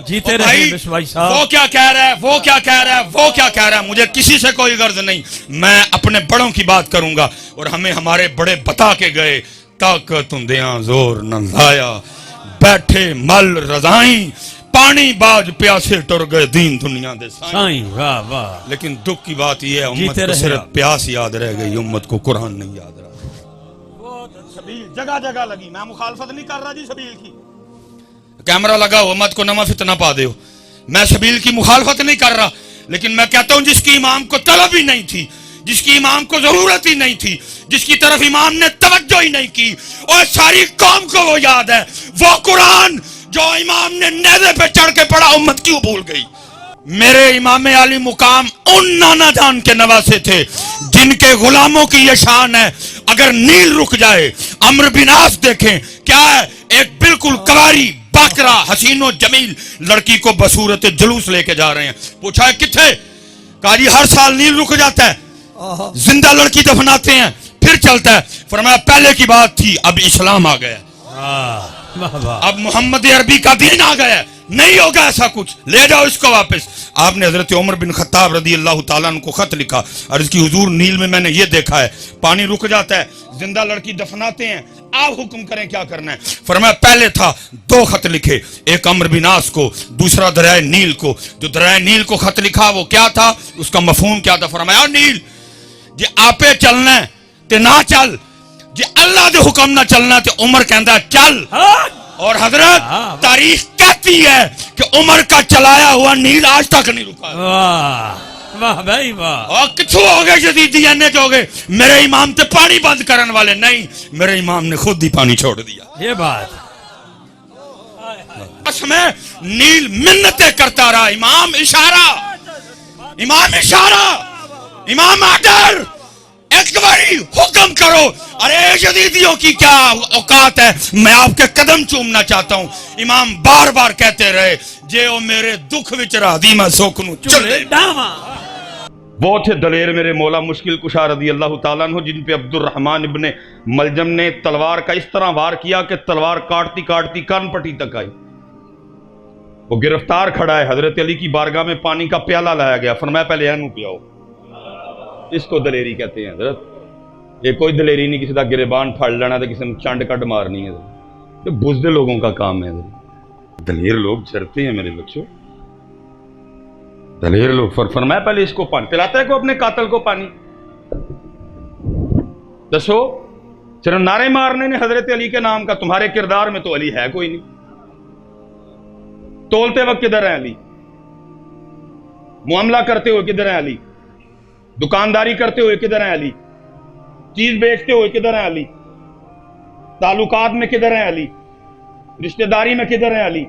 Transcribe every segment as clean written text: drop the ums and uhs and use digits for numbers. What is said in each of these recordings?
جیتے بھائی رہے بھائی صاحب. وہ کیا کہہ رہا ہے، وہ کیا کہہ رہا ہے، وہ کیا کہہ رہا ہے، مجھے کسی سے کوئی غرض نہیں. میں اپنے بڑوں کی بات کروں گا، اور ہمیں ہمارے بڑے بتا کے گئے، طاقت دیاں زور نہ لایا، بیٹھے مل رضائیں، پانی باج پیاسے ٹر گئے دین دنیا دے سائیں. سائیں واہ واہ. لیکن دکھ کی بات یہ ہے، امت جیتے کو رہے صرف آپ. پیاس یاد رہ گئی، امت کو قرآن نہیں یاد رہا. شبیل جگہ جگہ لگی، میں مخالفت نہیں کر رہا جی شبیل کی، کیمرہ لگا ہو امت کو نما فتنہ پا دے ہو، میں شبیل کی مخالفت نہیں کر رہا، لیکن میں کہتا ہوں جس کی امام کو طلب ہی نہیں تھی، جس کی امام کو ضرورت ہی نہیں تھی، جس کی طرف امام نے توجہ ہی نہیں کی، اور ساری قوم کو وہ یاد ہے، وہ قرآن جو امام نے نیزے پہ چڑھ کے پڑھا، امت کیوں بھول گئی؟ میرے امام علی مقام ان نانا جان کے نواسے تھے جن کے غلاموں کی یہ شان ہے، اگر نیل رک جائے، عمرو بن عاص دیکھیں کیا ہے، ایک بالکل کواری باکرا حسین و جمیل لڑکی کو بصورت جلوس لے کے جا رہے ہیں. پوچھا ہے کتھے؟ کہا جی ہر سال نیل رک جاتا ہے، زندہ لڑکی دفناتے ہیں پھر چلتا ہے. فرمایا پہلے کی بات تھی، اب اسلام آ گیا، اب محمد عربی کا دین آ گیا، نہیں ہوگا ایسا کچھ، لے جاؤ اس کو واپس. آپ نے حضرت عمر بن خطاب رضی اللہ تعالیٰ عنہ کو خط لکھا، اور اس کی حضور نیل میں میں نے یہ دیکھا ہے، پانی رک جاتا ہے، زندہ لڑکی دفناتے ہیں، آپ حکم کریں کیا کرنا ہے. فرمایا پہلے تھا 2 خط لکھے، ایک عمرو بن عاص کو، دوسرا دریائے نیل کو. جو دریائے نیل کو خط لکھا وہ کیا تھا، اس کا مفہوم کیا تھا؟ فرمایا نیل جی آپے چلنا ہے تے نہ چل، جی اللہ دے حکم نہ چلنا تے عمر کہندا چل. اور حضرت تاریخ کہتی ہے کہ عمر کا چلایا ہوا نیل آج تک نہیں رکا. واہ بھائی واہ. اور کتھوں ہو گئے جدیدی اینے جو ہو گئے، میرے امام تے پانی بند کرن والے نہیں، میرے امام نے خود ہی پانی چھوڑ دیا. یہ بات اس میں نیل منتیں کرتا رہا، امام اشارہ، امام اشارہ، امام آڈر، ایک باری حکم کرو. ارے جدیدیوں کی کیا اوقات ہے، میں آپ کے قدم چومنا چاہتا ہوں. امام بار بار کہتے رہے جے او میرے دکھ وچ رہ دی میں سوکنوں چلے. وہ تھے دلیر میرے مولا مشکل کشا رضی اللہ تعالیٰ عنہ، جن پہ عبد الرحمن ابن ملجم نے تلوار کا اس طرح وار کیا کہ تلوار کاٹتی کاٹتی کان پٹی تک آئی. وہ گرفتار کھڑا ہے، حضرت علی کی بارگاہ میں پانی کا پیالہ لایا گیا، فرمایا پہلے اینو پیاؤ. اس کو دلیری کہتے ہیں حضرت. یہ کوئی دلیری نہیں کسی دا گریبان پھاڑ لینا تو کسی نے چانڈ کٹ مارنی ہے، یہ بزدل لوگوں کا کام ہے. دلیر لوگ جھرتے ہیں میرے بچوں، دلیر لوگ. فرمایا پہلے اس کو پانی پلاتا ہے، کو اپنے قاتل کو پانی. دسو صرف نعرے مارنے نے حضرت علی کے نام کا، تمہارے کردار میں تو علی ہے کوئی نہیں. تولتے وقت کدھر ہے علی؟ معاملہ کرتے ہوئے کدھر ہے علی؟ دکانداری کرتے ہوئے کدھر ہے علی؟ چیز بیچتے ہوئے کدھر ہے علی؟ تعلقات میں کدھر ہے علی؟ رشتہ داری میں کدھر ہے علی؟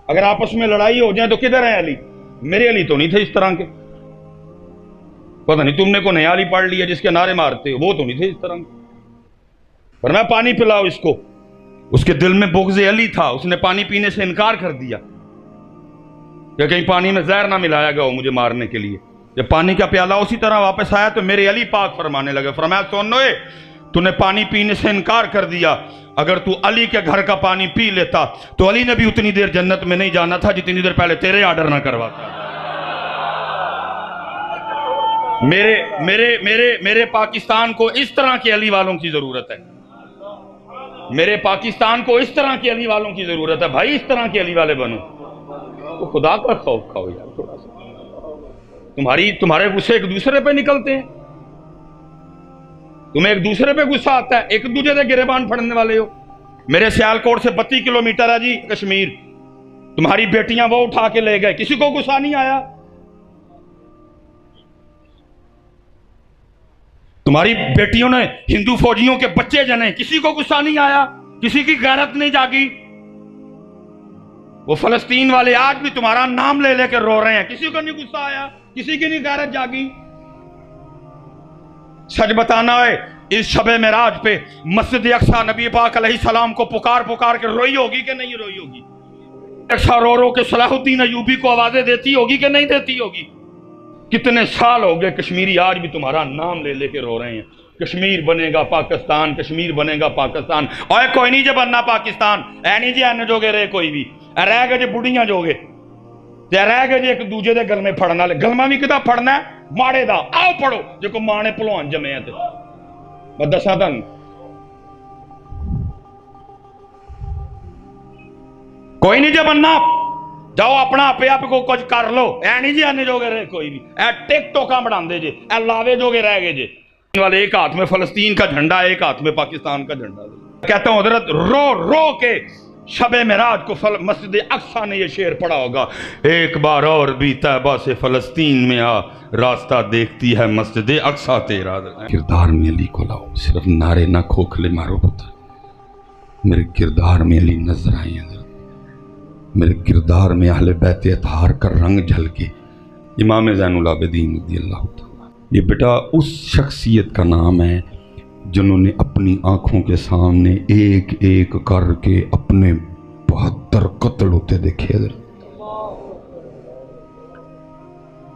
اگر آپس میں لڑائی ہو جائے تو کدھر ہے علی؟ میرے علی تو نہیں تھے اس طرح کے. پتہ نہیں تم نے کو نیا علی پڑھ لیا جس کے نعرے مارتے ہو، وہ تو نہیں تھے اس طرح کے. فرمایا پانی پلاؤ اس کو. اس کے دل میں بغض علی تھا، اس نے پانی پینے سے انکار کر دیا کہ کہیں پانی میں زہر نہ ملایا گیا ہو مجھے مارنے کے لیے. جب پانی کا پیالہ اسی طرح واپس آیا تو میرے علی پاک فرمانے لگے، فرمایا سنوے تو نے پانی پینے سے انکار کر دیا، اگر تو علی کے گھر کا پانی پی لیتا تو علی نے بھی اتنی دیر جنت میں نہیں جانا تھا جتنی دیر پہلے تیرے آرڈر نہ کرواتا. میرے پاکستان کو اس طرح کے علی والوں کی ضرورت ہے. میرے پاکستان کو اس طرح کے علی والوں کی ضرورت ہے. بھائی اس طرح کے علی والے بنو، تو خدا کا خوف کھاؤ یار تھوڑا سا. تمہارے غصے ایک دوسرے پہ نکلتے ہیں، تمہیں ایک دوسرے پہ غصہ آتا ہے، ایک دوسرے سے گریبان پھڑنے والے ہو. میرے سیالکوٹ سے 32 کلومیٹر ہے جی کشمیر، تمہاری بیٹیاں وہ اٹھا کے لے گئے، کسی کو غصہ نہیں آیا؟ تمہاری بیٹیوں نے ہندو فوجیوں کے بچے جنے، کسی کو غصہ نہیں آیا؟ کسی کی غیرت نہیں جاگی؟ وہ فلسطین والے آج بھی تمہارا نام لے لے کے رو رہے ہیں، کسی کو نہیں غصہ آیا؟ کسی کی نہیں غیرت جاگی؟ سچ بتانا ہے اس شب معراج پہ مسجد اقصی نبی پاک علیہ السلام کو پکار پکار کے روئی ہوگی کہ نہیں روئی ہوگی؟ اقصی رو رو کے صلاح الدین ایوبی کو آوازیں دیتی ہوگی کہ نہیں دیتی ہوگی؟ کتنے سال ہو گئے کشمیری آج بھی تمہارا نام لے لے کے رو رہے ہیں، کشمیر بنے گا پاکستان، کشمیر بنے گا پاکستان. اور کوئی نہیں جو بننا پاکستان، اے نہیں جی این جو گے رہے کوئی بھی رہ گئے جو بڑھیاں جو گے تے رہ گئے جی ایک دوجے دے گلمے پھڑن والے. گلما بھی کدا پھڑنا ہے؟ ماڑے دا. آؤ پڑھو جے کو ماں نے پہلوان جمے تے میں دساں تن کوئی نہیں جے بننا جاؤ اپنا آپ آپ کو کچھ کر لو. اے نہیں جی آنے جو گے رہے کوئی نہیں. اے ٹک ٹوکاں بڑھان دے جے اے لاوے جو گے رہ گئے جے والے. ایک ہاتھ میں فلسطین کا جھنڈا ایک ہاتھ میں پاکستان کا جھنڈا. کہتا ہوں حضرت رو رو کے شب معراج کو مسجد اقصیٰ نے یہ شعر پڑھا ہوگا. ایک بار اور بھی طیبہ سے فلسطین میں آ راستہ دیکھتی ہے مسجد اقصیٰ تیرا. کردار میں علی کو لاؤ صرف نعرے نہ کھوکھلے مارو پتہ. میرے کردار میں علی نظر آئے ہیں. میرے کردار میں اہل بیت اطہار کا رنگ جھلکے. امام زین العابدین رضی اللہ تعالیٰ. یہ بیٹا اس شخصیت کا نام ہے جنہوں نے اپنی آنکھوں کے سامنے ایک ایک کر کے اپنے 72 قتل ہوتے دیکھے.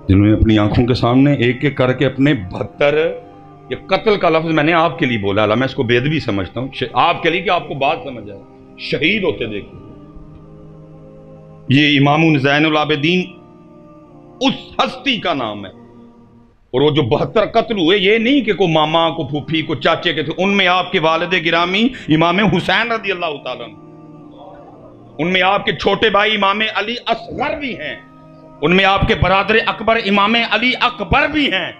جنہوں نے اپنی آنکھوں کے سامنے ایک ایک کر کے اپنے 72. یہ قتل کا لفظ میں نے آپ کے لیے بولا. میں اس کو بے ادبی سمجھتا ہوں آپ کے لیے کہ آپ کو بات سمجھ آئے. شہید ہوتے دیکھے. یہ امام زین العابدین اس ہستی کا نام ہے. اور وہ جو 72 قتل ہوئے یہ نہیں کہ کوئی ماما کو پھوپھی کو چاچے کے تھے. ان میں آپ کے والد گرامی امام حسین رضی اللہ تعالیٰ. ان میں آپ کے چھوٹے بھائی امام علی اصغر بھی ہیں. ان میں آپ کے برادر اکبر امام علی اکبر بھی ہیں.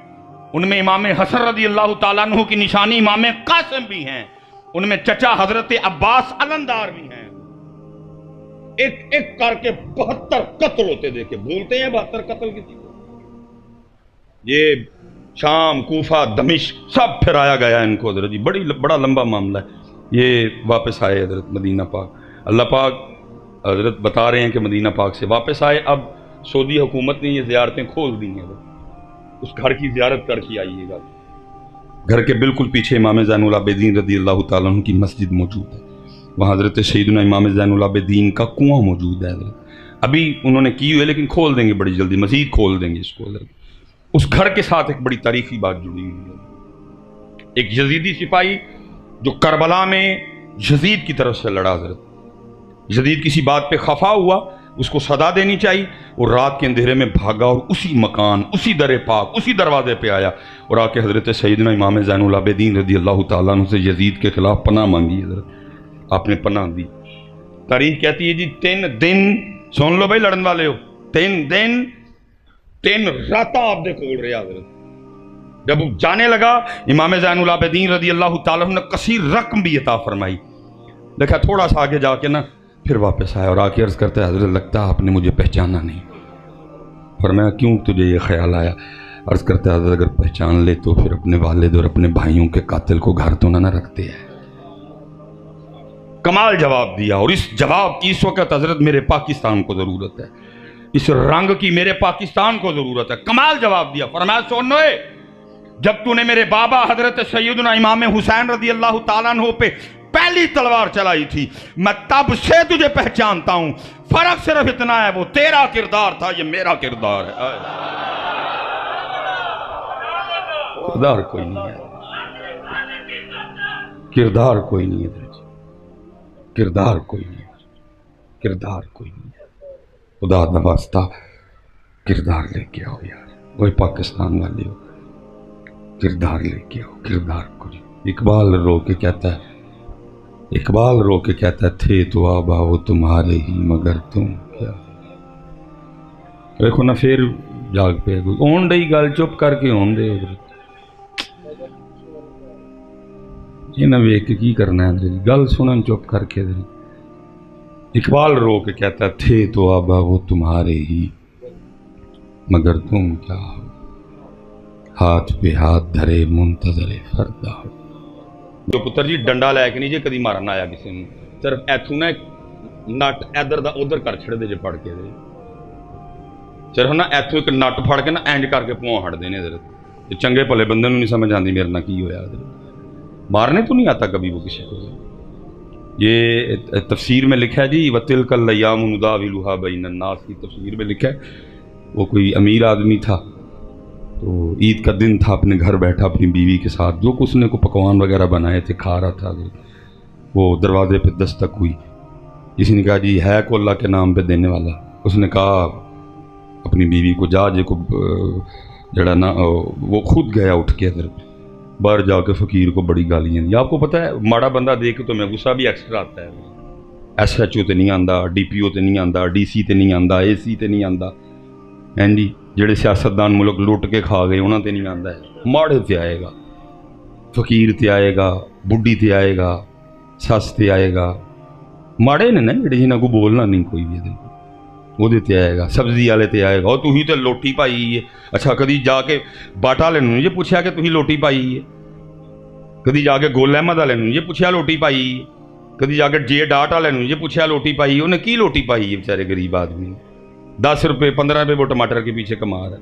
ان میں امام حسن رضی اللہ تعالیٰ عنہ کی نشانی امام قاسم بھی ہیں. ان میں چچا حضرت عباس علندار بھی ہیں. ایک ایک کر کے 72 قتل ہوتے دیکھے. بھولتے ہیں 72 قتل کسی کو. یہ شام کوفہ دمشق سب پھرایا گیا ان کو حضرت جی. بڑا لمبا معاملہ ہے. یہ واپس آئے حضرت مدینہ پاک. اللہ پاک حضرت بتا رہے ہیں کہ مدینہ پاک سے واپس آئے. اب سعودی حکومت نے یہ زیارتیں کھول دی ہیں. اس گھر کی زیارت کر کے آئیے گا. گھر کے بالکل پیچھے امام زین العابدین رضی اللہ تعالیٰ عنہ کی مسجد موجود ہے. وہاں حضرت سیدنا امام زین العابدین کا کنواں موجود ہے. ابھی انہوں نے کی ہوئے لیکن کھول دیں گے بڑی جلدی. مزید کھول دیں گے اس کو. اس گھر کے ساتھ ایک بڑی تاریخی بات جڑی ہوئی ہے. ایک یزیدی سپاہی جو کربلا میں یزید کی طرف سے لڑا. حضرت یزید کسی بات پہ خفا ہوا, اس کو صدا دینی چاہیے, اور رات کے اندھیرے میں بھاگا اور اسی مکان اسی در پاک اسی دروازے پہ آیا اور آ کے حضرت سیدنا امام زین العابدین رضی اللہ تعالیٰ عنہ سے یزید کے خلاف پناہ مانگی. حضرت آپ نے پناہ دی. تاریخ کہتی ہے جی 3 دن سن لو بھائی لڑن والے ہو. 3 دن 3 راتاں آپ دے کول رہے. حضرت جب جانے لگا امام زین العابدین رضی اللہ تعالیٰ عنہ نے کثیر رقم بھی عطا فرمائی. دیکھا تھوڑا سا آگے جا کے نا پھر واپس آیا اور آ کے عرض کرتے ہیں حضرت لگتا آپ نے مجھے پہچانا نہیں. فرمایا کیوں تجھے یہ خیال آیا؟ عرض کرتے ہیں حضرت اگر پہچان لے تو پھر اپنے والد اور اپنے بھائیوں کے قاتل کو گھر تو نہ رکھتے ہیں. کمال جواب دیا. اور اس جواب کی اس وقت حضرت میرے پاکستان کو ضرورت ہے. اس رنگ کی میرے پاکستان کو ضرورت ہے. کمال جواب دیا. فرمایا سنو جب تو نے میرے بابا حضرت سیدنا امام حسین رضی اللہ تعالیٰ عنہ پہ پہلی تلوار چلائی تھی میں تب سے تجھے پہچانتا ہوں. فرق صرف اتنا ہے وہ تیرا کردار تھا یہ میرا کردار ہے. کردار کوئی نہیں ہے. کردار کوئی نہیں ہے. کردار کوئی نہیں ہے. کردار کوئی نہیں ہے. خدا نواسطہ کردار لے کے آؤ یار. وہی پاکستان والے ہو کردار لے کے آؤ. کردار کوئی. اقبال رو کے کہتا ہے تھے تو آبا وہ تمہارے ہی مگر تم کیا. دیکھو نا پھر جاگ پہ اون ڈئی گل چپ کر کے اون دے یہ نہ ویک کی کرنا ہے گل سنن چپ کر کے. اقبال رو کے کہتا تھے تو آبا وہ تمہارے ہی مگر تم کیا ہو. ہاتھ پہ ہاتھ دھرے منتظر فردا ہو. جو پتر جی ڈنڈا لے کے نہیں جی کدی مارن آیا کسی نے صرف ایتھوں نا نٹ ادھر دا ادھر کر چھڑ دے جے پڑھ کے دے. صرف نا ایتھوں ایک نٹ پھڑ کے نا اینج کر کے پواں ہٹ دینے. حضرت چنگے بھلے بندے نوں نہیں سمجھ آندی میرے نہ کی ہویا. حضرت مارنے تو نہیں آتا کبھی وہ کسی کو. یہ تفسیر میں لکھا ہے جی وَتِلْكَ الْأَيَّامُ نُدَاوِلُهَا بَيْنَ النَّاسِ کی تفسیر میں لکھا ہے. وہ کوئی امیر آدمی تھا تو عید کا دن تھا اپنے گھر بیٹھا اپنی بیوی کے ساتھ جو کچھ نے کو پکوان وغیرہ بنائے تھے کھا رہا تھا. وہ دروازے پہ دستک ہوئی. کسی نے کہا جی ہے کو اللہ کے نام پہ دینے والا. اس نے کہا اپنی بیوی کو جا جے کو جڑا نا وہ خود گیا اٹھ کے ادھر باہر جا کے فقیر کو بڑی گالیاں دی. آپ کو پتہ ہے ماڑا بندہ دیکھ کے تو میں غصہ بھی ایکسٹرا آتا ہے. ایس ایچ او تے نہیں آندا, ڈی پی او تے نہیں آندا, ڈی سی تے نہیں آندا, اے سی تے نہیں آندا, ہیں جی جڑے سیاستدان ملک لٹ کے کھا گئے انہاں تے نہیں آندا ہے. ماڑے تے آئے گا, فقیر تے آئے گا, بڈھی تے آئے گا, سس تے آئے گا. ماڑے نے نا جڑے جنہاں کو بولنا نہیں کوئی بھی وہ تے آئے گا. سبزی والے تے آئے گا, اور تُہی تے لوٹی پائی ہے. اچھا کدی جا کے باٹا والے نوں یہ پوچھا کہ تُہی لوٹی پائی ہے؟ کدی جا کے گول احمد والے نوں یہ پوچھا لوٹی پائی ہے؟ کدی جا کے جے ڈاٹ والے نوں یہ پوچھا لوٹی پائی ہے؟ انہیں کی لوٹی پائی ہے بیچارے غریب آدمی؟ 10 روپے 15 روپے وہ ٹماٹر کے پیچھے کما رہا ہے.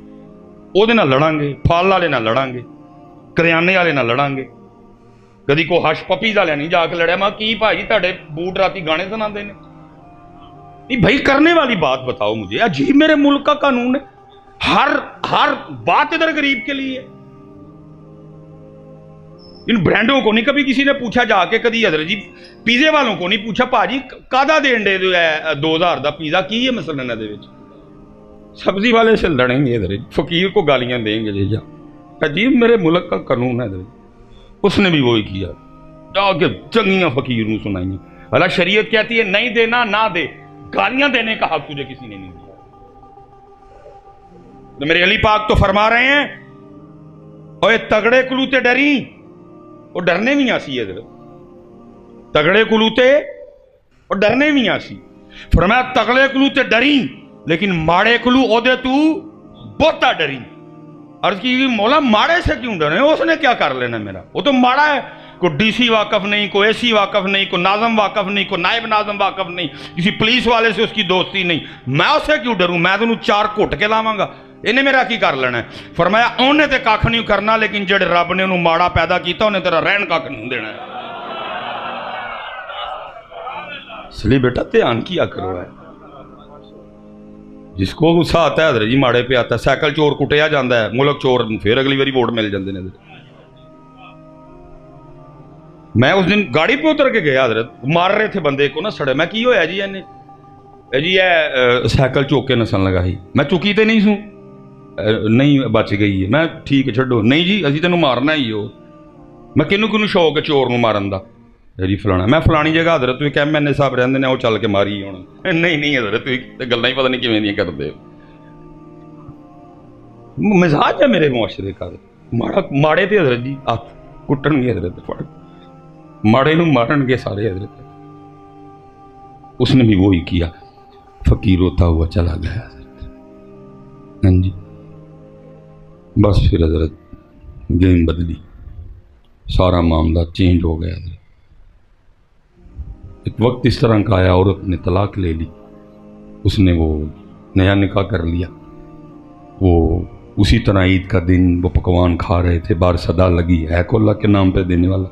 وہ لڑاں گے, پھل والے نہ لڑاں گے, کریانے والے نہ لڑاں گے. کدی کو ہش پپیز والے نہیں جا کے لڑیا میں کی بھائی تہاڈے بوٹ راتی گانے سنا دے نے. نہیں بھائی کرنے والی بات بتاؤ مجھے. عجیب میرے ملک کا قانون ہے, ہر بات ادھر غریب کے لیے. ان برانڈوں کو نہیں کبھی کسی نے پوچھا جا کے, کدی حضرت جی پیزے والوں کو نہیں پوچھا پاجی کادا دین دے جو ہے 2000 دا پیزا کی ہے مثلا انہاں دے وچ. سبزی والے سے لڑیں گے ادھر, فقیر کو گالیاں دیں گے جی. عجیب میرے ملک کا قانون ہے ادھر. اس نے بھی وہی کیا, جا کے چنگیاں فقیر نوں سنائیں. اللہ شریعت کہتی ہے نہیں دینا نہ دے, گالیاں دینے کا حق تجھے کسی نے نہیں دیا. تو میرے علی پاک تو فرما رہے ہیں اوے تگڑے کلوتے ڈری, وہ ڈرنے بھی آسی ادھر. تگڑے کلوتے اور ڈرنے بھی آسی. فرمایا تگڑے کلوتے ڈری لیکن ماڑے کلو او دے تو بہتا ڈری. عرض کی مولا ماڑے سے کیوں ڈرے, اس نے کیا کر لینا میرا, وہ تو ماڑا ہے. کوئی ڈی سی واقف نہیں, کوئی اے سی واقف نہیں, کوئی ناظم واقف نہیں, کوئی نائب ناظم واقف نہیں, کسی پولیس والے سے اس کی دوستی نہیں. میں اسے کیوں ڈروں, میں تو 4 گھٹ کے لاواں گا, انہیں میرا کی کر لینا ہے. فرمایا انہیں تے کھ نہیں کرنا لیکن جڑے رب نے انہوں ماڑا پیدا کیتا انہیں تیرا رہن کھ نہیں دینا ہے. اس لیے بیٹا دھیان کیا کرو ہے. جس کو غصہ آتا ہے حضرت جی ماڑے پہ آتا ہے. سائیکل چور کٹیا جاتا ہے, ملک چور پھر اگلی باری ووٹ مل جاتے ہیں. میں اس دن گاڑی پہ اتر کے گیا حضرت, مار رہے تھے بندے کو نا سڑے. میں کی ہویا جی جی سائیکل چوک کے نسن لگائی. میں چکی تے نہیں سوں, نہیں بچ گئی ہے. میں ٹھیک ہے چھڈو, نہیں جی اسی تینوں مارنا ہی ہو. میں کنوں شوق ہے چور نوں مارن دا جی فلانا. میں فلانی جگہ حضرت تو کہ میں صاحب رہندے نے وہ چل کے ماری ہونا. نہیں حضرت گلاں ہی پتہ نہیں کیویں دیاں کردے. مزاج ہے میرے معاشرے کا. ماڑے تے حضرت جی ہاتھ کٹن گے, حضرت پڑ ماڑے نوں مارن گے سارے حضرت. اس نے بھی وہی کیا, فقیر ہوتا ہوا چلا گیا حضرت. ہاں جی بس پھر حضرت گیم بدلی, سارا معاملہ چینج ہو گیا حضرت. ایک وقت اس طرح کا آیا, عورت نے طلاق لے لی, اس نے وہ نیا نکاح کر لیا. وہ اسی طرح عید کا دن وہ پکوان کھا رہے تھے, باہر صدا لگی ہے کو اللہ کے نام پہ دینے والا.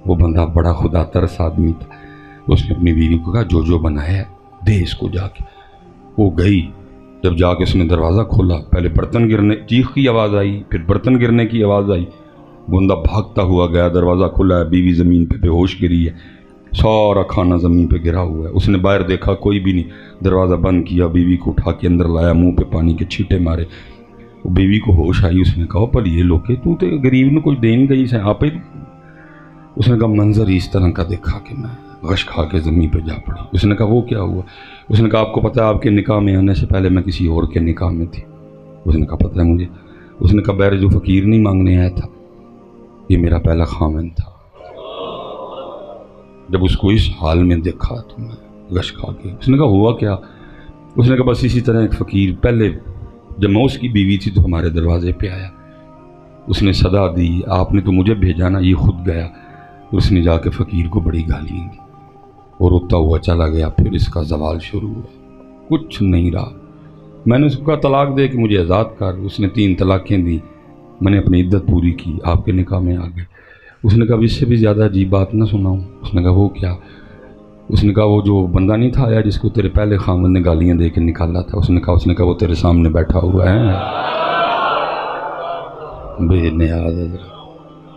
وہ بندہ بڑا خدا ترس آدمی تھا. اس نے اپنی بیوی کو کہا جو بنایا ہے دے اس کو جا کے. وہ گئی, جب جا کے اس نے دروازہ کھولا, پہلے برتن گرنے چیخ کی آواز آئی, پھر برتن گرنے کی آواز آئی. بندہ بھاگتا ہوا گیا, دروازہ کھلا ہے, بیوی زمین پہ بے ہوش گری ہے, سارا کھانا زمین پہ گرا ہوا ہے. اس نے باہر دیکھا کوئی بھی نہیں, دروازہ بند کیا, بیوی کو اٹھا کے اندر لایا, منہ پہ پانی کے چھینٹے مارے. وہ بیوی کو ہوش آئی, اس نے کہا پر یہ لوگ تو تے غریب نے کچھ دین گئی سے آپ ہی. اس نے کہا منظر اس طرح کا دیکھا کہ میں غش کھا کے زمین پہ جا پڑی. اس نے کہا وہ کیا ہوا؟ اس نے کہا آپ کو پتہ ہے آپ کے نکاح میں آنے سے پہلے میں کسی اور کے نکاح میں تھی. اس نے کہا پتہ ہے مجھے. اس نے کہا بہر جو فقیر نہیں مانگنے آیا تھا یہ میرا پہلا خامن تھا. جب اس کو اس حال میں دیکھا تو میں غش کھا کے. اس نے کہا ہوا کیا؟ اس نے کہا بس اسی طرح ایک فقیر پہلے جب میں اس کی بیوی تھی تو ہمارے دروازے پہ آیا, اس نے صدا دی آپ نے تو مجھے بھیجا نا, یہ خود گیا. اس نے جا کے فقیر کو بڑی گالیاں دی اور روتا ہوا چلا گیا. پھر اس کا زوال شروع ہوا, کچھ نہیں رہا. میں نے اس کو کہا طلاق دے کہ مجھے آزاد کر. اس نے 3 طلاقیں دی. میں نے اپنی عدت پوری کی, آپ کے نکاح میں آ گئے. اس نے کہا اس سے بھی زیادہ عجیب بات نہ سناؤں. اس نے کہا وہ کیا؟ اس نے کہا وہ جو بندہ نہیں تھا آیا جس کو تیرے پہلے خامن نے گالیاں دے کے نکالا تھا. اس نے کہا وہ تیرے سامنے بیٹھا ہوا ہے بے نیاز.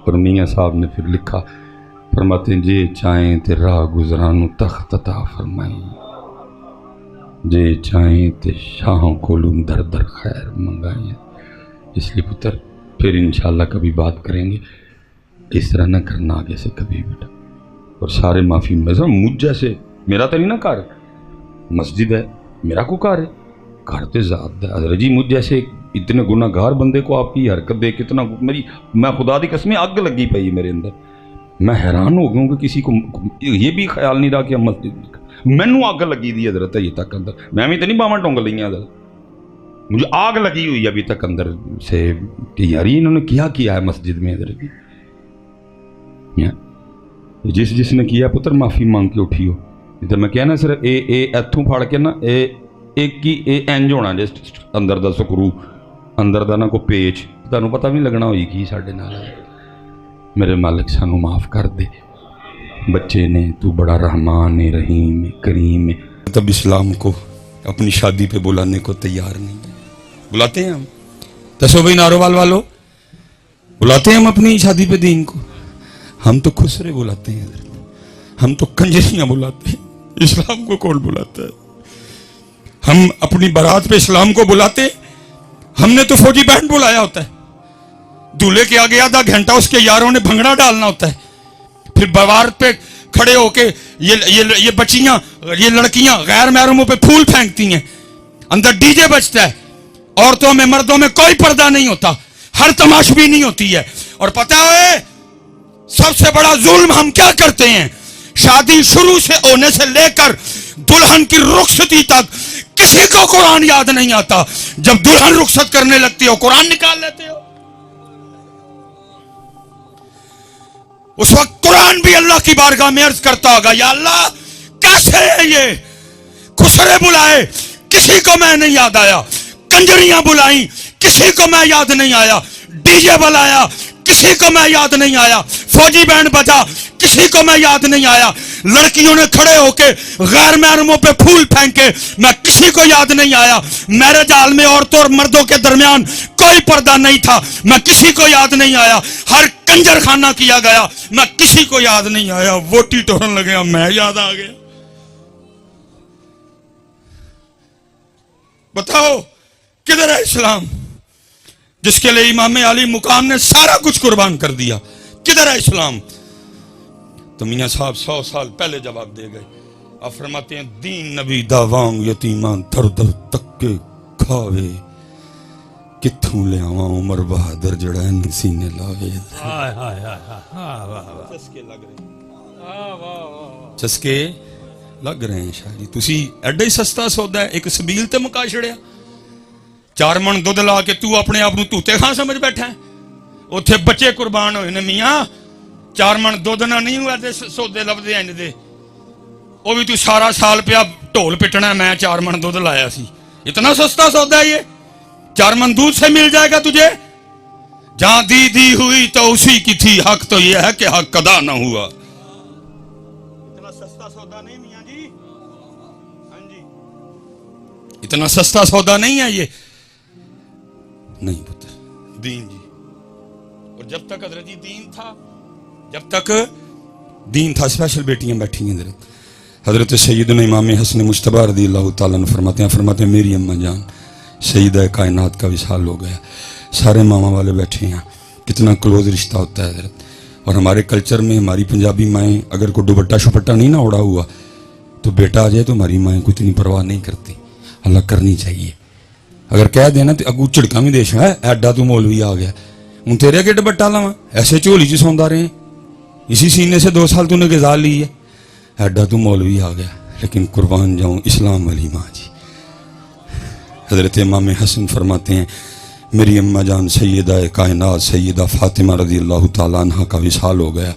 اور میاں صاحب نے پھر لکھا, فرماتے ہیں جے چاہیں تے راہ گزرانو تخت عطا فرمائیں, جے چاہیں تے شاہوں کولوں در در خیر منگائیں. اس لیے پتر پھر انشاءاللہ کبھی بات کریں گے. اس طرح نہ کرنا آگے سے کبھی بیٹا. اور سارے معافی مثلا مجھ جیسے میرا تو نہیں نا گھر مسجد ہے, میرا کو گھر ہے, گھر تے ذات ہے. حضرت جی مجھ جیسے اتنے گناہ گار بندے کو آپ کی حرکت دیکھ کتنا میں خدا دی قسم آگ لگی پئی میرے اندر. میں حیران ہو گیا کہ کسی کو یہ بھی خیال نہیں رہا کہ ہم مسجد مینوں آگ لگی دی حضرت یہ تک اندر. میں بھی تو نہیں باواں ٹونگ لئی حضرت, مجھے آگ لگی ہوئی ابھی تک اندر سے کہ یار انہوں نے کیا ہے مسجد میں حضرت جی. جس نے کیا پتر معافی مانگ کے اٹھی ہو. تو میں کہنا سر اتوں پھڑ کے نا ایک ہی انج ہونا جس اندر دا سکرو اندر دا نہ کو پیچ تمہیں پتہ بھی لگنا ہوئی کی ساڈے نال. میرے مالک سانو معاف کر دے. بچے نے تو بڑا رحمان ہے, رحیم ہے, کریم ہے. تب اسلام کو اپنی شادی پہ بلانے کو تیار نہیں ہے. بلاتے ہیں ہم تسو بھائی ناروال والو, بلاتے ہیں ہم اپنی شادی پہ دین کو. ہم تو خسرے بلاتے ہیں, ہم تو کنجریاں بلاتے ہیں. اسلام کو کون بلاتا ہے؟ ہم اپنی بارات پہ اسلام کو بلاتے ہیں. ہم نے تو فوجی بینڈ بلایا ہوتا ہے. دولہے کے آگے آدھا گھنٹہ اس کے یاروں نے بھنگڑا ڈالنا ہوتا ہے. پھر بوارت پہ کھڑے ہو کے یہ بچیاں یہ لڑکیاں غیر محرموں پہ پھول پھینکتی ہیں. اندر ڈی جے بجتا ہے. عورتوں میں مردوں میں کوئی پردہ نہیں ہوتا, ہر تماشبی نہیں ہوتی ہے. اور پتہ ہے سب سے بڑا ظلم ہم کیا کرتے ہیں؟ شادی شروع سے ہونے سے لے کر دلہن کی رخصتی تک کسی کو قرآن یاد نہیں آتا. جب دلہن رخصت کرنے لگتی ہو قرآن نکال لیتے ہو. اس وقت قرآن بھی اللہ کی بارگاہ میں عرض کرتا ہوگا یا اللہ کیسے ہے یہ خسرے بلائے کسی کو میں نہیں یاد آیا, کنجریاں بلائیں کسی کو میں یاد نہیں آیا, ڈی جے بلایا کسی کو میں یاد نہیں آیا, فوجی بینڈ بجا کسی کو میں یاد نہیں آیا, لڑکیوں نے کھڑے ہو کے غیر محرموں پہ پھول پھینکے میں کسی کو یاد نہیں آیا, میرج ہال میں عورتوں اور مردوں کے درمیان کوئی پردہ نہیں تھا میں کسی کو یاد نہیں آیا, ہر کنجر خانہ کیا گیا میں کسی کو یاد نہیں آیا, ووٹی ٹورن لگے میں یاد آ گیا. بتاؤ کدھر ہے اسلام جس کے لیے امام علی مقام نے سارا کچھ قربان کر دیا؟ کدھر ہے اسلام؟ تو میاں صاحب 100 سال پہلے جواب دے گئے. آپ فرماتے ہیں دین نبی داوانگ یتیمان در در تک کے کھاوے کتھوں لے آواں عمر بہادر جڑین سینے لاوے. چسکے لگ رہے, چسکے لگ رہے ہیں شاہی. تسی ایڈا ہی سستا سودا ہے ایک سبیل تے مکا چھڑیا. 4 من دودھ لا کے تو اپنے آپ توتے خاں سمجھ بیٹھا ہے. اتھے بچے قربان ہوئے نے میاں. 4 من دودھ نہ نہیں ہوا دے سودے لبدے ہیں دے. وہ بھی تو سارا سال پہ اب ڈھول پٹنا ہے میں 4 من دودھ لایا سی. اتنا سستا سودا ہے یہ. 4 من دودھ سے مل جائے گا تجھے. جہاں دی ہوئی تو اسی کی تھی. حق تو یہ ہے کہ حق ادا نہ ہوا. اتنا سستا سودا نہیں میاں جی. ہاں جی اتنا سستا سودا نہیں ہے یہ. نہیں پتر دین جی. اور جب تک حضرت جی دین تھا, جب تک دین تھا اسپیشل بیٹیاں بیٹھی ہیں. حضرت سیدنا امام حسن مجتبی رضی اللہ تعالیٰ عنہ فرماتے ہیں میری اماں جان سیدہ کائنات کا وصال ہو گیا. سارے ماما والے بیٹھے ہیں. کتنا کلوز رشتہ ہوتا ہے حضرت. اور ہمارے کلچر میں ہماری پنجابی مائیں اگر کوئی دوپٹہ شپٹہ نہیں نہ اڑا ہوا تو بیٹا آ جائے تو ہماری مائیں کو اتنی پرواہ نہیں کرتی. اللہ کرنی چاہیے. اگر کہہ دینا تو اگو چڑکا بھی دیش ہے ایڈا تو مولوی آ گیا ہوں تیرے اگے دوپٹہ لاواں ایسے جھولی چ سوندا رہے اسی سینے سے 2 سال تو نے غذا لی ہے. ایڈا تو مولوی آ گیا. لیکن قربان جاؤں اسلام والی ماں جی. حضرت امام حسن فرماتے ہیں میری اماں جان سیدہ کائنات سیدہ فاطمہ رضی اللہ تعالیٰ عنہ کا وصال ہو گیا.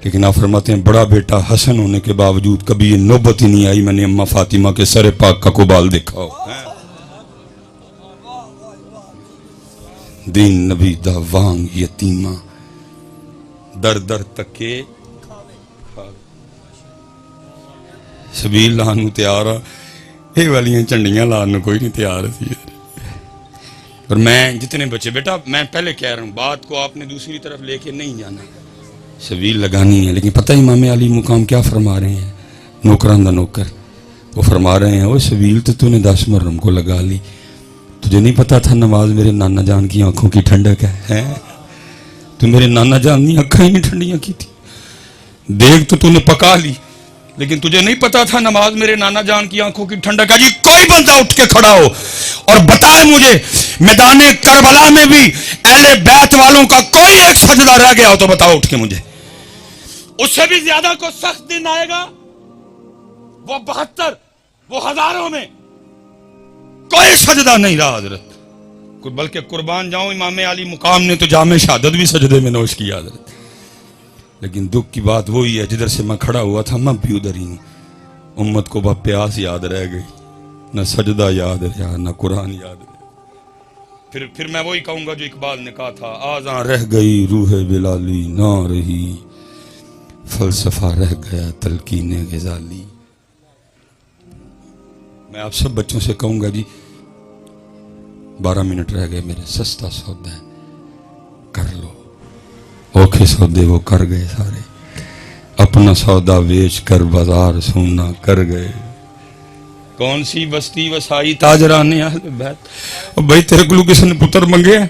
لیکن آپ فرماتے ہیں بڑا بیٹا حسن ہونے کے باوجود کبھی یہ نوبت ہی نہیں آئی میں نے اماں فاطمہ کے سر پاک کا قبال دیکھا ہو. دین نبی دا وانگ یتیماں در در تکے سبیل لانو تیار آ. یہ والیاں چنڈیاں لانو کوئی نہیں تیار سی. اور میں جتنے بچے بیٹا میں پہلے کہہ رہا ہوں بات کو آپ نے دوسری طرف لے کے نہیں جانا. سبیل لگانی ہے. لیکن پتہ امام علی مقام کیا فرما رہے ہیں؟ نوکران دا نوکر وہ فرما رہے ہیں وہ سبیل تو نے 10 محرم کو لگا لی, تجھے نہیں پتا تھا نماز میرے نانا جان کی آنکھوں کی ٹھنڈک ہے. تو میرے نانا جان کی آنکھیں ہی ٹھنڈیاں کی تھی. دیکھ تو نے پکا لی, لیکن تجھے نہیں پتا تھا نماز میرے نانا جان کی آنکھوں کی ٹھنڈک ہے. جی کوئی بندہ اٹھ کے کھڑا ہو اور بتائے مجھے میدان کربلا میں بھی اہل بیت والوں کا کوئی ایک سجدہ رہ گیا ہو تو بتاؤ اٹھ کے مجھے. اس سے بھی زیادہ کو سخت دن آئے گا, وہ 72 وہ ہزاروں میں کوئی سجدہ نہیں رہا حضرت. بلکہ قربان جاؤں امام علی مقام نے تو جام شہادت بھی سجدے میں نوش کیا حضرت. لیکن دکھ کی بات وہی ہے جدھر سے میں کھڑا ہوا تھا میں بھی ادھر ہی ہوں. امت کو بس پیاس یاد رہ گئی, نہ سجدہ یاد رہا نہ قرآن یاد رہا. پھر میں وہی کہوں گا جو اقبال نے کہا تھا, آزاں رہ گئی روح بلالی نہ رہی, فلسفہ رہ گیا تلقین غزالی. میں آپ سب بچوں سے کہوں گا جی 12 منٹ رہ گئے میرے, سستا سودا ہے کر لو. اوکھے سودے وہ کر گئے سارے, اپنا سودا بیچ کر بازار سونا کر گئے. کون سی بستی وسائی تاجران اہل بیت. بھائی تیرے کو کسی نے پتر منگے ہے,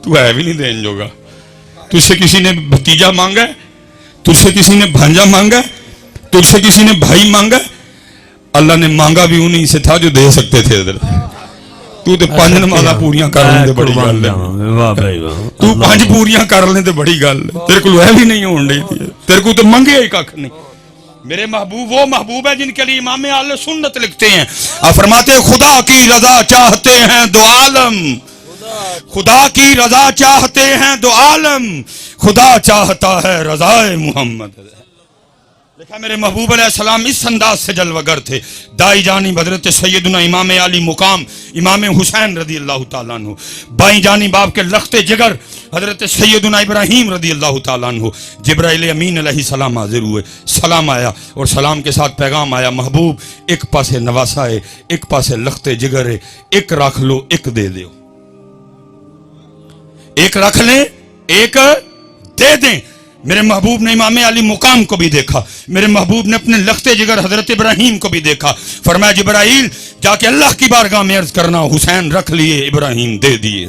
تو ہے بھی نہیں دین جوگا. تجھ سے کسی نے بھتیجا مانگا ہے, تجھ سے کسی نے بھانجا مانگا ہے, تجھ سے کسی نے بھائی مانگا ہے. اللہ نے مانگا بھی انہیں سے تھا جو دے سکتے تھے. تو تے 5 نمازاں پوریاں کر لیں تے بڑی گل ہے. تو 5 پوریاں کر لیں تے بڑی گل ہے. تیرے کو ہے بھی نہیں ہون ڈی, تیرے کو تو منگے ہی کھ نہیں. میرے محبوب وہ محبوب ہے جن کے لیے امام اہل سنت لکھتے ہیں, آپ فرماتے ہیں خدا کی رضا چاہتے ہیں دو عالم, خدا کی رضا چاہتے ہیں دو عالم, خدا چاہتا ہے رضائے محمد. دیکھا میرے محبوب علیہ السلام اس انداز سے جلوگر تھے. دائی جانب حضرت سیدنا امام علی مقام امام حسین رضی اللہ تعالیٰ عنہ, بائیں جانب آپ کے لخت جگر حضرت سیدنا ابراہیم رضی اللہ تعالیٰ عنہ. جبرائیل امین علیہ السلام حاضر ہوئے, سلام آیا اور سلام کے ساتھ پیغام آیا, محبوب ایک پاسے نواسا ہے, ایک پاسے لخت جگر ہے, ایک رکھ لو ایک دے دیو. ایک رکھ لیں ایک دے دیں. میرے محبوب نے امام علی مقام کو بھی دیکھا, میرے محبوب نے اپنے لخت جگر حضرت ابراہیم کو بھی دیکھا. فرمایا جبرائیل جا کے اللہ کی بارگاہ میں عرض کرنا حسین رکھ لیے ابراہیم دے دیے.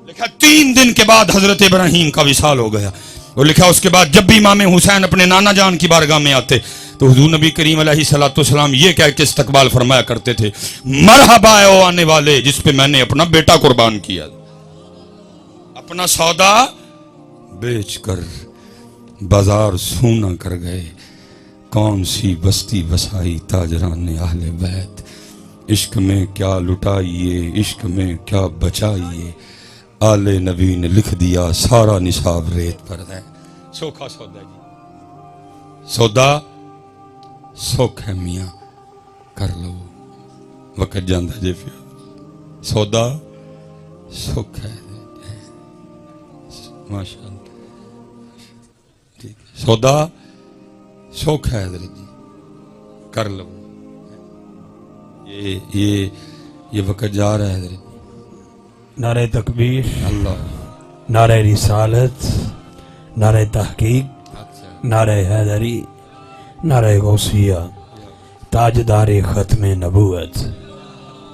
لکھا 3 دن کے بعد حضرت ابراہیم کا وصال ہو گیا. اور لکھا اس کے بعد جب بھی امام حسین اپنے نانا جان کی بارگاہ میں آتے تو حضور نبی کریم علیہ الصلوۃ والسلام یہ کہہ کے استقبال فرمایا کرتے تھے, مرحبا اے آنے والے جس پہ میں نے اپنا بیٹا قربان کیا. اپنا سودا بیچ کر بازار سونا کر گئے. کون سی بستی بسائی تاجران اہل بیت. عشق میں کیا لٹائیے عشق میں کیا بچائیے, آل نبی نے لکھ دیا سارا نصاب ریت پر ہے. سوکھا سودا جی, سودا سوکھ ہے میاں کر لو, وقت جاندہ جے پیا. سودا سوکھ ہے ماشاء اللہ, سودا سوکھ ہے حضرت جی کر لو. یہ وقت جا رہا ہے حضرت. نعرہ تکبیر, اللہ, نعرہ رسالت, نعرہ تحقیق, نعرہ حیدری, نعرہ غوثیہ, تاجدار ختم نبوت,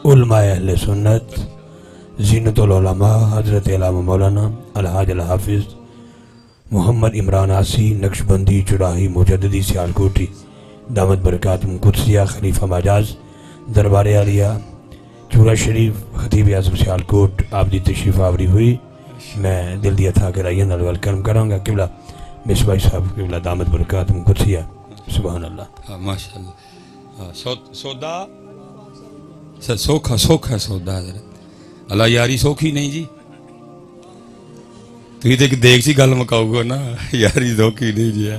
علماء اہل سنت, زینت العلماء حضرت علامہ مولانا الحاج الحافظ محمد عمران آسی نقشبندی چڑاہی مجددی سیالکوٹی دامت برکاتہم قدسیہ خلیفہ مجاز دربار عالیہ چورا شریف خطیب اعظم سیالکوٹ آپ دی تشریف آوری ہوئی. میں دل دیا تھا کہ رائیہ نال ویلکم کروں گا قبلہ مصباح صاحب قبلہ دامت برکاتہم قدسیہ. سبحان اللہ ماشاء اللہ. سودا سوکھا سوکھا سودا حضرت. اللہ یاری سوکھی نہیں جی. تو یہ دیکھ سی گل مکاؤ گا نا, یاری سوکھی نہیں جی.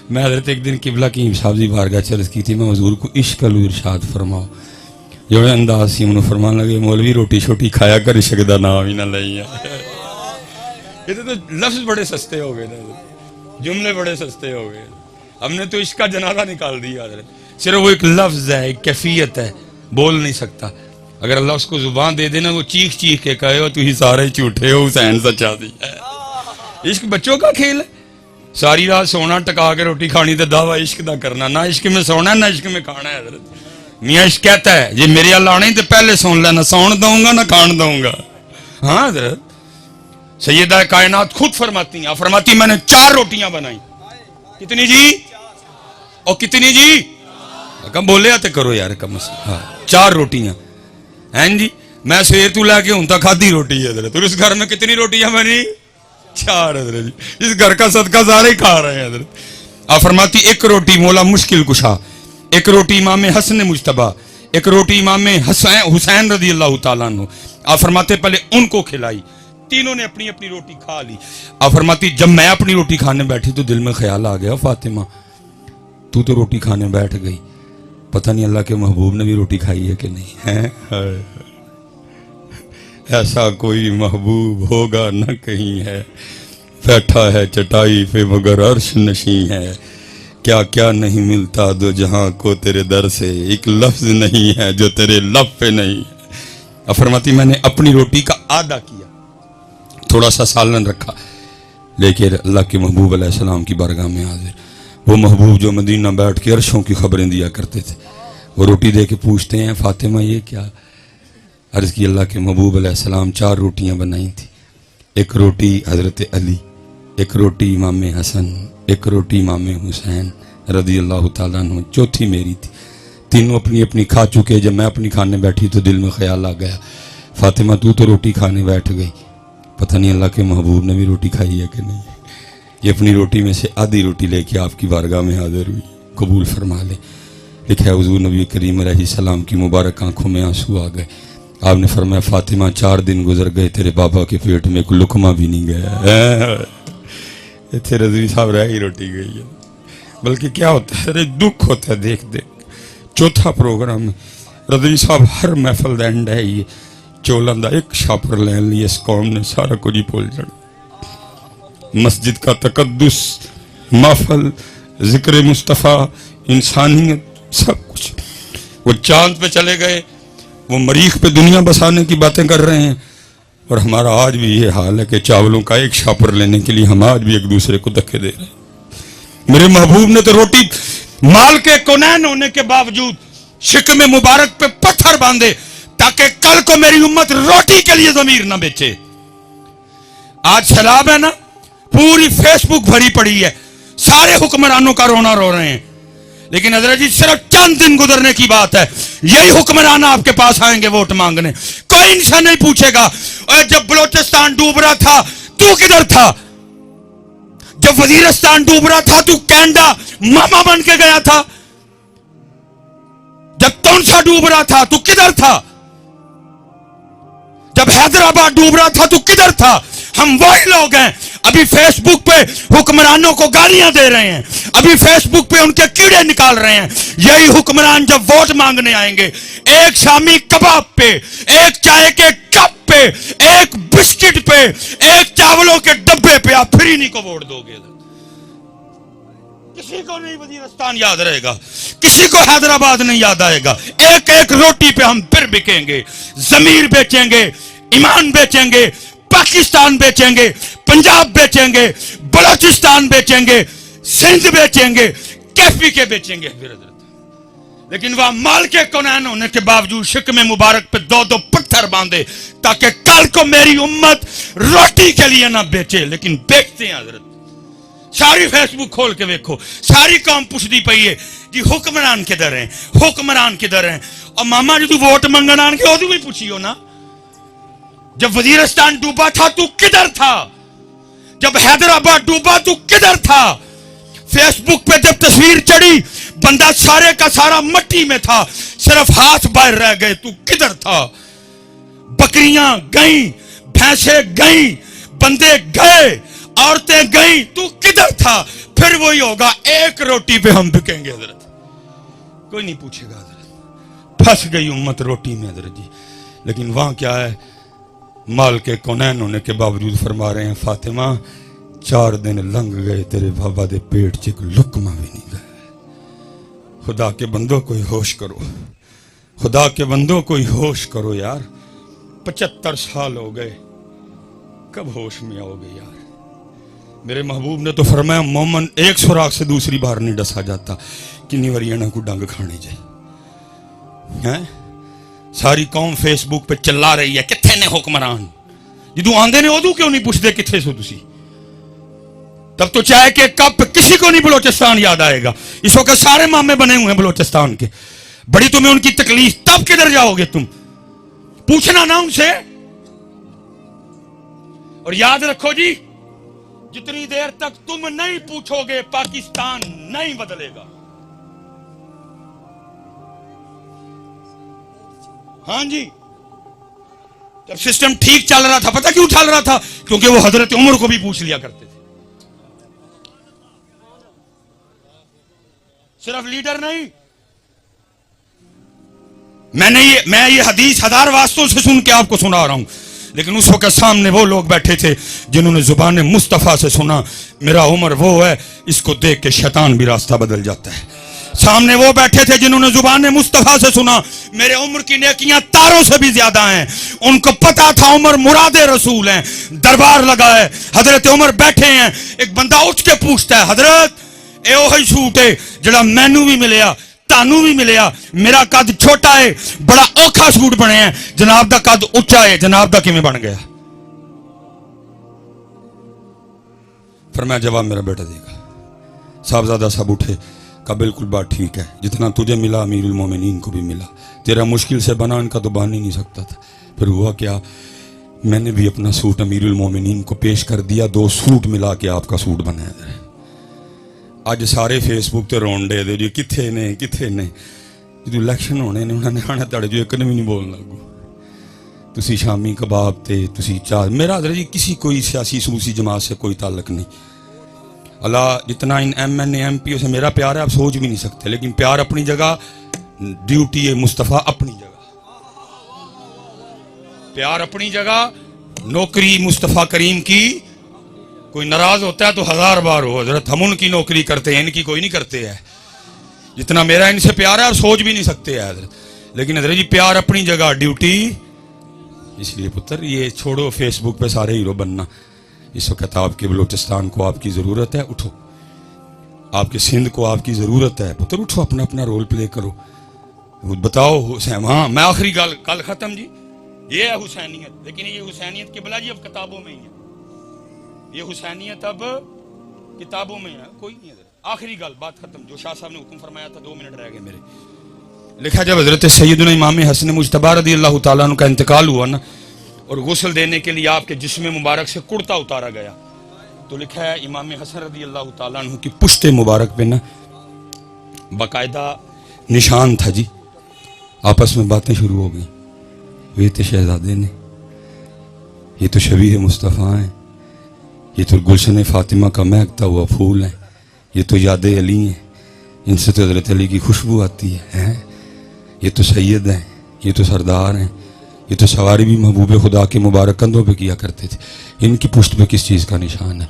میں حضرت ایک دن قبلہ کی صاحب جی بارگاہ چرس کی تھی, میں حضور کو عشق الو ارشاد فرماؤ. جو انداز سی انہوں فرمان لگے مولوی روٹی شوٹی کھایا کر عشق دا نام ہی نہ لئیاں. یہ تو لفظ بڑے سستے ہو گئے نا, جملے بڑے سستے ہو گئے. ہم نے تو عشق کا جنازہ نکال دیا حضرت. صرف وہ ایک لفظ ہے, ایک کیفیت ہے, بول نہیں سکتا. اگر اللہ اس کو زبان دے دینا وہ چیخ چیخ کے کہے ہو تو ہی سارے جھوٹے ہو, حسین سچا دی ہے. عشق بچوں کا کھیل ہے. ساری رات سونا ٹکا کے روٹی کھانی تو دعویٰ عشق دا کرنا. نہ عشق میں سونا ہے نہ عشق میں کھانا ہے. حضرت میاں عشق کہتا ہے جی میرے اللہ آنے تو پہلے سون لینا, سون دوں گا نہ کھان دوں گا. ہاں حضرت سیدہ کائنات خود فرماتی ہیں, فرماتی میں نے 4 روٹیاں بنائی. کتنی جی؟ اور کتنی جی؟ کم بولے آتے کرو یار کم سے. ہاں 4 روٹیاں ہیں جی. میں سویر تو لے کے ہوں تک کھادی روٹی ہے حضرت. اور اس گھر میں کتنی روٹیاں بنی؟ 4 حضرت جی. اس گھر کا صدقہ سارے ہی کھا رہے ہیں حضرت. آپ فرماتی ایک روٹی مولا مشکل کشا, ایک روٹی امام حسن مجتبی, ایک روٹی امام حسین رضی اللہ تعالیٰ عنہ. آپ فرماتے پہلے ان کو کھلائی, تینوں نے اپنی اپنی روٹی کھا لی. آپ فرماتی جب میں اپنی روٹی کھانے بیٹھی تو دل میں خیال آ گیا فاطمہ تو روٹی کھانے بیٹھ گئی, پتہ نہیں اللہ کے محبوب نے بھی روٹی کھائی ہے کہ نہیں ہے. ایسا کوئی محبوب ہوگا نہ کہیں ہے, بیٹھا ہے چٹائی پہ مگر عرش نشیں ہے. کیا کیا نہیں ملتا دو جہاں کو تیرے در سے, ایک لفظ نہیں ہے جو تیرے لب پہ نہیں ہے. فرماتی میں نے اپنی روٹی کا آدھا کیا, تھوڑا سا سالن رکھا, لیکن اللہ کے محبوب علیہ السلام کی بارگاہ میں حاضر, وہ محبوب جو مدینہ بیٹھ کے عرشوں کی خبریں دیا کرتے تھے, وہ روٹی دے کے پوچھتے ہیں فاطمہ یہ کیا؟ عرض کی اللہ کے محبوب علیہ السلام 4 روٹیاں بنائی تھی, ایک روٹی حضرت علی, ایک روٹی امام حسن, ایک روٹی امام حسین رضی اللہ تعالیٰ عنہ, چوتھی میری تھی. تینوں اپنی اپنی کھا چکے. جب میں اپنی کھانے بیٹھی تو دل میں خیال آ گیا فاطمہ تو روٹی کھانے بیٹھ گئی, پتہ نہیں اللہ کے محبوب نے بھی روٹی کھائی ہے کہ نہیں. یہ اپنی روٹی میں سے آدھی روٹی لے کے آپ کی بارگاہ میں حاضر ہوئی, قبول فرما لے. لکھا ہے حضور نبی کریم علیہ السلام کی مبارک آنکھوں میں آنسو آ گئے. آپ نے فرمایا فاطمہ 4 دن گزر گئے تیرے بابا کے پیٹ میں کوئی لقمہ بھی نہیں گیا. اتنے رضوی صاحب رہ ہی روٹی گئی ہے. بلکہ کیا ہوتا ہے دکھ ہوتا ہے دیکھ دیکھ. چوتھا پروگرام رضوی صاحب ہر محفل دا اینڈ ہے یہ چولن دا ایک شاپر لین لی اس قوم نے سارا کچھ ہی بھول جانا. مسجد کا تقدس, محفل, ذکر مصطفیٰ, انسانیت, سب کچھ. وہ چاند پہ چلے گئے, وہ مریخ پہ دنیا بسانے کی باتیں کر رہے ہیں, اور ہمارا آج بھی یہ حال ہے کہ چاولوں کا ایک شاپر لینے کے لیے ہم آج بھی ایک دوسرے کو دھکے دے رہے ہیں. میرے محبوب نے تو روٹی مال کے کونین ہونے کے باوجود شکم مبارک پہ پتھر باندھے تاکہ کل کو میری امت روٹی کے لیے ضمیر نہ بیچے. آج سیلاب ہے نا, پوری فیس بک بھری پڑی ہے, سارے حکمرانوں کا رونا رو رہے ہیں. لیکن حضرت جی صرف چند دن گزرنے کی بات ہے, یہی حکمران آپ کے پاس آئیں گے ووٹ مانگنے. کوئی انسان نہیں پوچھے گا جب بلوچستان ڈوب رہا تھا تو کدھر تھا, جب وزیرستان ڈوب رہا تھا تو کینیڈا ماما بن کے گیا تھا, جب تونسا ڈوب رہا تھا تو کدھر تھا, جب حیدرآباد ڈوب رہا تھا تو کدھر تھا. ہم وہی لوگ ہیں ابھی فیس بک پہ حکمرانوں کو گالیاں دے رہے ہیں, ابھی فیس بک پہ ان کے کیڑے نکال رہے ہیں. یہی حکمران جب ووٹ مانگنے آئیں گے, ایک شامی کباب پہ, ایک چائے کے کپ پہ, ایک بسکٹ پہ, ایک چاولوں کے ڈبے پہ آپ پھر انہی کو ووٹ دو گے. کسی کو نہیں وزیرستان یاد رہے گا, کسی کو حیدرآباد نہیں یاد آئے گا. ایک ایک روٹی پہ ہم پھر بکیں گے, ضمیر بیچیں گے, ایمان بیچیں گے, پاکستان بیچیں گے, پنجاب بیچیں گے, بلوچستان بیچیں گے, سندھ بیچیں گے, کیفی کے بیچیں گے. لیکن وہ مال کے کونین ہونے کے باوجود شکم مبارک پہ 2 پتھر باندھے تاکہ کل کو میری امت روٹی کے لیے نہ بیچے. لیکن بیچتے ہیں حضرت. ساری فیس بک کھول کے دیکھو, ساری قوم پوچھتی پئی ہے جی حکمران کدھر ہیں, حکمران کدھر ہیں. اور ماما جی تو ووٹ منگن آن کے وہ بھی پوچھیو نا, جب وزیرستان ڈوبا تھا تو کدھر تھا, جب حیدرآباد ڈوبا تو کدھر تھا. فیس بک پہ جب تصویر چڑھی بندہ سارے کا سارا مٹی میں تھا, صرف ہاتھ باہر رہ گئے, تو کدھر تھا. بکریاں گئیں, بھینسیں گئیں, بندے گئے, عورتیں گئیں, تو کدھر تھا. پھر وہی ہوگا, ایک روٹی پہ ہم بکیں گے حضرت. کوئی نہیں پوچھے گا حضرت, پھنس گئی امت روٹی میں حضرت جی. لیکن وہاں کیا ہے, مال کے کونین ہونے کے باوجود فرما رہے ہیں فاطمہ 4 دن لنگ گئے تیرے بابا دے پیٹ چ لقمہ بھی نہیں گئے. خدا کے بندوں کوئی ہوش کرو, خدا کے بندوں کوئی ہوش کرو یار. 75 سال ہو گئے, کب ہوش میں آؤ گے یار. میرے محبوب نے تو فرمایا مومن ایک سوراخ سے دوسری بار نہیں ڈسا جاتا، کنی وریاں کو ڈنگ کھانے جائے. ساری قوم فیس بک پہ چلا رہی ہے کتنے نے حکمران، جدو آندے نے ادو کیوں نہیں پوچھتے کتنے سو تسی؟ تب تو چائے کے کپ کسی کو نہیں بلوچستان یاد آئے گا. اس وقت سارے مامے بنے ہوئے ہیں بلوچستان کے، بڑی تمہیں ان کی تکلیف، تب کدھر جاؤ گے تم؟ پوچھنا نہ ان سے. اور یاد رکھو جی، جتنی دیر تک تم نہیں پوچھو گے پاکستان نہیں بدلے گا. ہاں جی، جب سسٹم ٹھیک چل رہا تھا، پتہ کیوں چل رہا تھا؟ کیونکہ وہ حضرت عمر کو بھی پوچھ لیا کرتے تھے. صرف لیڈر نہیں، میں یہ حدیث ہزار واسطوں سے سن کے آپ کو سنا رہا ہوں، لیکن اس وقت سامنے وہ لوگ بیٹھے تھے جنہوں نے زبان مصطفیٰ سے سنا میرا عمر وہ ہے، اس کو دیکھ کے شیطان بھی راستہ بدل جاتا ہے. سامنے وہ بیٹھے تھے جنہوں نے زبان مصطفیٰ سے سنا میرے عمر کی نیکیاں تاروں سے بھی زیادہ ہیں. ان کو پتا تھا عمر مراد رسول ہیں. دربار لگا ہے، حضرت عمر بیٹھے ہیں. ایک بندہ اٹھ کے پوچھتا ہے حضرت اے وہی سوٹ ہے جڑا مینو بھی ملیا تانوں بھی ملیا، میرا قد چھوٹا ہے، بڑا اوکھا سوٹ بنے ہیں، جناب دا قد اونچا ہے، جناب دا کیویں بن گیا؟ فرمایا جواب میرا بیٹا دے گا. صاحبزادہ صاحب اٹھے، کہا بالکل بات ٹھیک ہے، جتنا تجھے ملا امیر المومنین کو بھی ملا، تیرا مشکل سے بنا ان کا تو بان ہی نہیں سکتا تھا. پھر ہوا کیا، میں نے بھی اپنا سوٹ امیر المومنین کو پیش کر دیا، 2 سوٹ ملا کے آپ کا سوٹ بنایا. اج سارے فیس بک تے رون ڈے دے جی کتھے نے جدو الیکشن ہونے نے انہوں نے آنا تڑے جو ایک نے بھی نہیں بولنا لگو تسی شامی کباب تے تسی چاہ. میرا حضرت جی کسی کوئی سیاسی سوسی جماعت سے کوئی تعلق نہیں. اللہ جتنا ان M N A M P O سے میرا پیار ہے آپ سوچ بھی نہیں سکتے، لیکن پیار اپنی جگہ، ڈیوٹی ہے مصطفیٰ اپنی جگہ. پیار اپنی جگہ، نوکری مصطفیٰ کریم کی. کوئی ناراض ہوتا ہے تو 1000 بار ہو حضرت، ہم ان کی نوکری کرتے ہیں، ان کی کوئی نہیں کرتے ہیں. جتنا میرا ان سے پیار ہے آپ سوچ بھی نہیں سکتے ہیں حضرت. لیکن حضرت جی پیار اپنی جگہ، ڈیوٹی. اس لیے پتر یہ چھوڑو فیس بک پہ سارے ہیرو بننا. اس وقت آپ کے بلوچستان کو آپ کی ضرورت ہے، اٹھو. آپ کے سندھ کو آپ کی ضرورت ہے، پتر اٹھو، اپنا اپنا رول پلے کرو. بتاؤ حسین. ہاں میں آخری کل ختم جی، یہ ہے حسینیت. لیکن یہ حسینیت قبلہ جی اب کتابوں میں ہی ہے، یہ حسینیت اب کتابوں میں ہے، کوئی نہیں ہے. آخری گل بات ختم. جو شاہ صاحب نے حکم فرمایا تھا 2 منٹ رہ گئے میرے. لکھا جب حضرت سیدنا امام حسن مجتبی رضی اللہ تعالیٰ عنہ کا انتقال ہوا نا، اور غسل دینے کے لیے آپ کے جسم مبارک سے کرتا اتارا گیا، تو لکھا ہے امام حسن رضی اللہ تعالیٰ عنہ کی پشت مبارک پہ نا باقاعدہ نشان تھا جی. آپس میں باتیں شروع ہو گئیں. یہ تو شہزادے نے، یہ تو شبیہ مصطفیٰ ہیں، یہ تو گلشن فاطمہ کا مہکتا ہوا پھول ہے، یہ تو یاد علی ہیں، ان سے تو حضرت علی کی خوشبو آتی ہے. یہ تو سید ہیں، یہ تو سردار ہیں، یہ تو سواری بھی محبوب خدا کے مبارک کندھوں پہ کیا کرتے تھے. ان کی پشت پہ کس چیز کا نشان ہے؟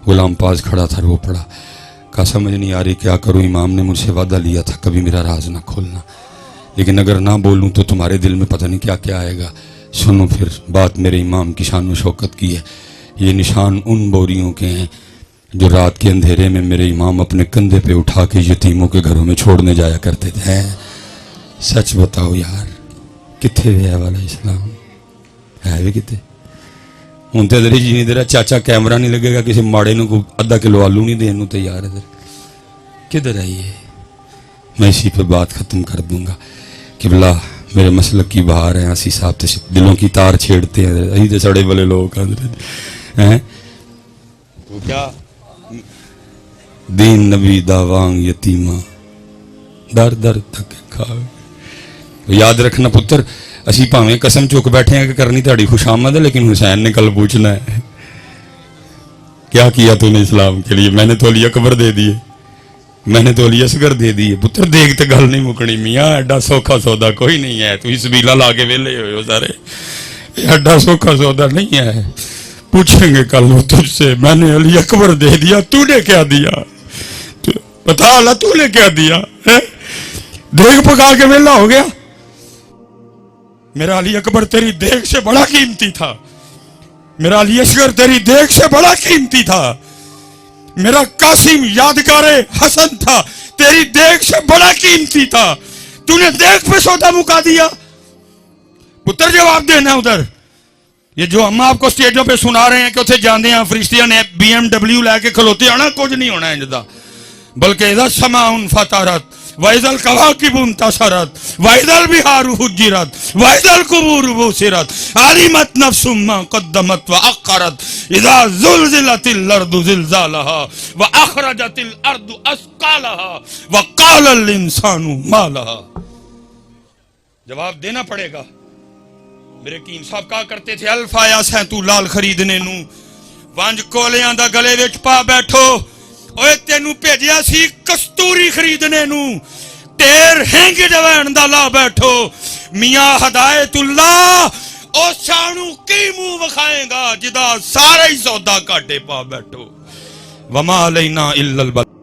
غلام پاس کھڑا تھا، رو پڑا، کہا سمجھ نہیں آ رہی کیا کروں، امام نے مجھ سے وعدہ لیا تھا کبھی میرا راز نہ کھولنا، لیکن اگر نہ بولوں تو تمہارے دل میں پتہ نہیں کیا کیا آئے گا. سنو پھر بات میرے امام کی شان و شوکت کی ہے. یہ نشان ان بوریوں کے ہیں جو رات کے اندھیرے میں میرے امام اپنے کندھے پہ اٹھا کے یتیموں کے گھروں میں چھوڑنے جایا کرتے تھے. سچ بتاؤ یار کتنے وے والا اسلام ہے بھی کتنے؟ ہوں تو ادھر جی نہیں دے رہا، چاچا کیمرہ نہیں لگے گا کسی ماڑے کو آدھا کلو آلو نہیں دین تیار. ادھر کدھر ہے یہ؟ میں اسی پہ بات ختم کر دوں گا. قبلہ میرے مسلک کی بہار ہیں، اسی صاحب تے دلوں کی تار چھیڑتے ہیں، اسی تے سڑے والے لوگ ہیں. تو کیا دین نبی داوانگ یتیمہ در در تک کھا. یاد رکھنا پتر، اسی پاویں قسم چک بیٹھے ہیں کہ کرنی تہاڈی خوش آمد ہے، لیکن حسین نے کل پوچھنا ہے کیا کیا تو نے اسلام کے لیے؟ میں نے تو علی اکبر دے دیے، میں نے تو علی اصغر دے دیے. پتر دیکھتے گل نہیں مکڑی میاں، ایڈا سوکھا سودا کوئی نہیں ہے. تو سبیلا لا کے ویلے ہوئے ہو سارے، ایڈا سوکھا سودا نہیں ہے. پوچھیں گے کل وہ تجھ سے، میں نے علی اکبر دے دیا، تو نے کیا دیا؟ بتا اللہ تو نے کیا دیا؟ دیکھ پکا کے ویلا ہو گیا. میرا علی اکبر تیری دیکھ سے بڑا قیمتی تھا، میرا علی اصغر تیری دیکھ سے بڑا قیمتی تھا. میرا قاسم یادگار حسن تھا، تیری دیکھ سے بڑا قیمتی تھا، تو نے دیکھ پہ سودا مکا دیا. پتر جواب دینا ادھر. یہ جو ہم آپ کو سٹیجوں پہ سنا رہے ہیں کہ اتنے جانے ہیں فرشتیاں نے BMW لے کے کھلوتے آنا، کچھ نہیں ہونا ہے جدا، بلکہ اذا السماء انفطرت وَإِذَا الْكَوَاكِبُ انتَثَرَتْ وَإِذَا الْبِحَارُ فُجِّرَتْ وَإِذَا الْقُبُورُ بُعْثِرَتْ عَلِمَتْ نَفْسٌ مَّا قَدَّمَتْ وَأَخَّرَتْ إِذَا زُلْزِلَتِ الْأَرْضُ زِلْزَالَهَا وَأَخْرَجَتِ الْأَرْضُ أَثْقَالَهَا وَقَالَ الْإِنسَانُ مَا لَهَا. جواب دینا پڑے گا. میرے کیم صاحب کہا کرتے تھے الف آیا سینتو لال خریدنے نو وانج کولیاں دا گلے وچ پا بیٹھو، اوے تینو بھیجیا سی کستوری خریدنے نو، ٹیر ہینگ جوان دا لا بیٹھو. میاں ہدایت اللہ او شانو کی منہ وکھائے گا جدا سارا ہی سودا کاٹے پا بیٹھو. وما علینا الا البلاغ.